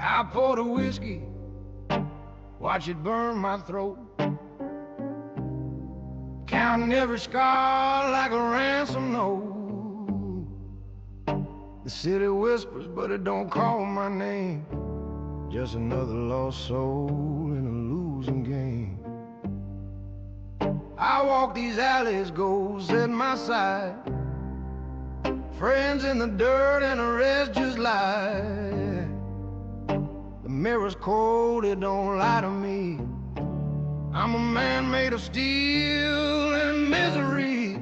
I pour the whiskey, watch it burn my throat, counting every scar like a ransom note. The city whispers, but it don't call my name. Just another lost soul in a losing game. I walk these alleys, ghosts at my side, friends in the dirt and the rest just lie. The mirror's cold, it don't lie to me. I'm a man made of steel and misery.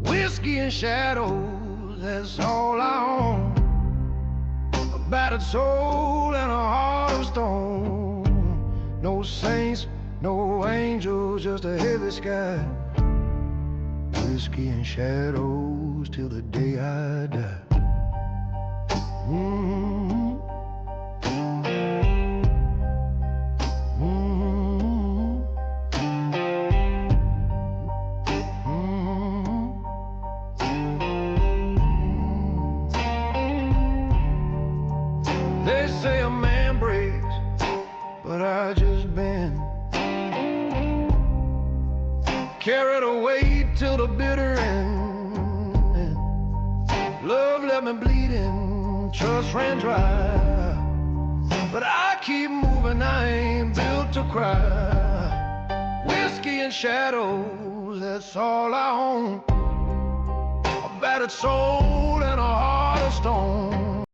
Whiskey and shadows, that's all I own. A battered soul and a heart of stone. No saints, no angels, just a heavy sky. Whiskey and shadows till the day I die. They say a man breaks, but I just been carried away till the bitter end. Love left me bleeding, trust ran dry, but I keep moving, I ain't built to cry. Whiskey and shadows, that's all I own. A battered soul and a heart of stone.